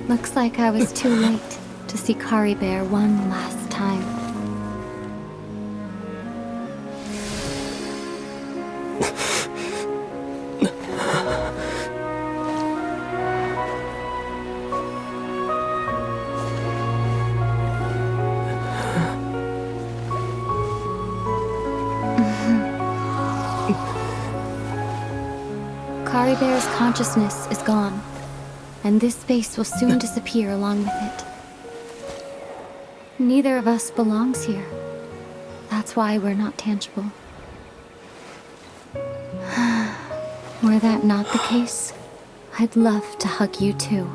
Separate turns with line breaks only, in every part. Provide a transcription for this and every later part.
Looks like I was too late to see Kari Bear one last time. Kari Bear's consciousness is gone, and this space will soon disappear along with it. Neither of us belongs here. That's why we're not tangible. Were that not the case, I'd love to hug you too.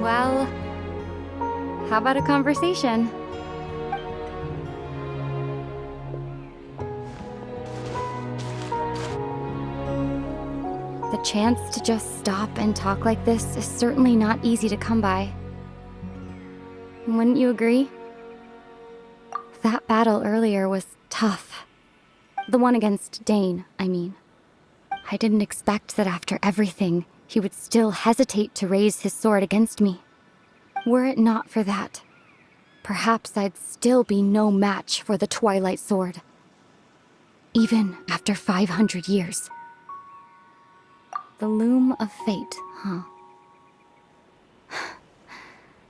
Well, how about a conversation? The chance to just stop and talk like this is certainly not easy to come by. Wouldn't you agree? That battle earlier was tough. The one against Dane, I mean. I didn't expect that after everything, he would still hesitate to raise his sword against me. Were it not for that, perhaps I'd still be no match for the Twilight Sword. Even after 500 years. The loom of fate, huh?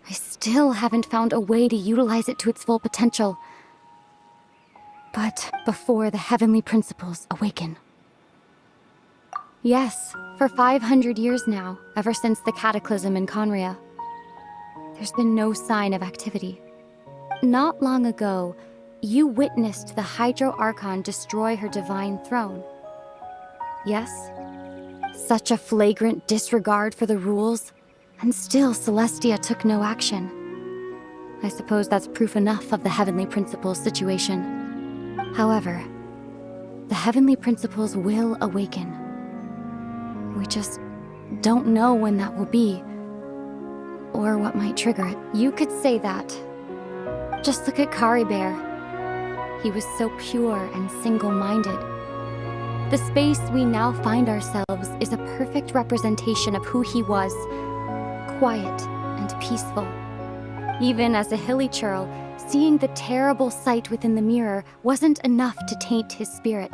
I still haven't found a way to utilize it to its full potential. But before the heavenly principles awaken. Yes, for 500 years now, ever since the cataclysm in Conria, there's been no sign of activity. Not long ago, you witnessed the Hydro Archon destroy her divine throne. Yes? Such a flagrant disregard for the rules, and still Celestia took no action. I suppose that's proof enough of the Heavenly Principles situation. However, the Heavenly Principles will awaken. We just don't know when that will be, or what might trigger it. You could say that. Just look at Kari Bear. He was so pure and single-minded. The space we now find ourselves is a perfect representation of who he was. Quiet and peaceful. Even as a hilly churl, seeing the terrible sight within the mirror wasn't enough to taint his spirit.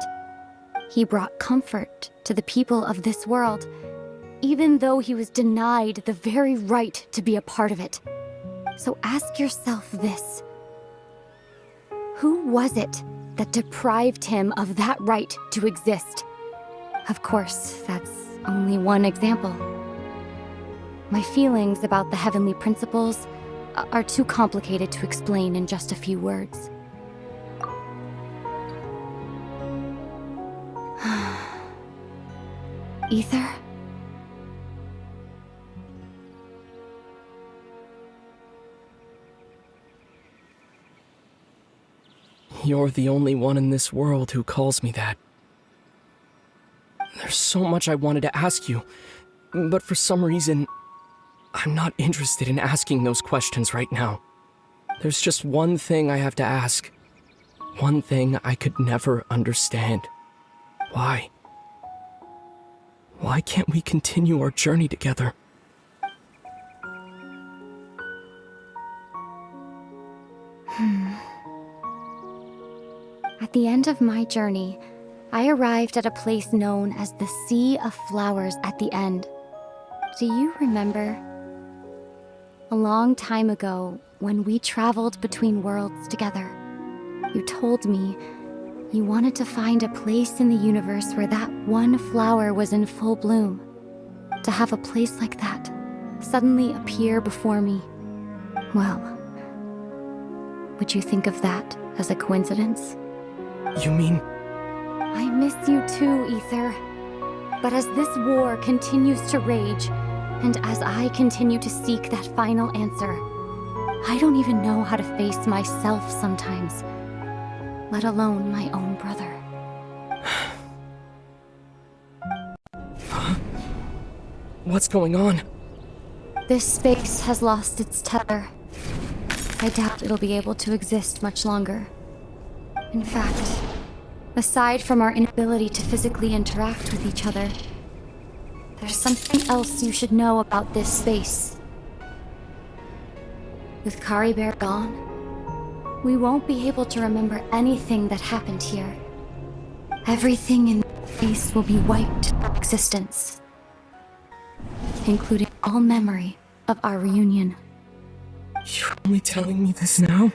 He brought comfort to the people of this world, even though he was denied the very right to be a part of it. So ask yourself this. Who was it that deprived him of that right to exist? Of course, that's only one example. My feelings about the heavenly principles are too complicated to explain in just a few words. Ether?
You're the only one in this world who calls me that. There's so much I wanted to ask you, but for some reason, I'm not interested in asking those questions right now. There's just one thing I have to ask. One thing I could never understand. Why? Why can't we continue our journey together?
At the end of my journey, I arrived at a place known as the Sea of Flowers at the end. Do you remember? A long time ago, when we traveled between worlds together, you told me you wanted to find a place in the universe where that one flower was in full bloom. To have a place like that suddenly appear before me. Well, would you think of that as a coincidence?
You mean...
I miss you too, Ether. But as this war continues to rage, and as I continue to seek that final answer, I don't even know how to face myself sometimes, let alone my own brother.
What's going on?
This space has lost its tether. I doubt it'll be able to exist much longer. In fact, Aside from our inability to physically interact with each other, there's something else you should know about this space. With Kari Bear gone, we won't be able to remember anything that happened here. Everything in this space will be wiped from existence, including all memory of our reunion.
You're only telling me this now?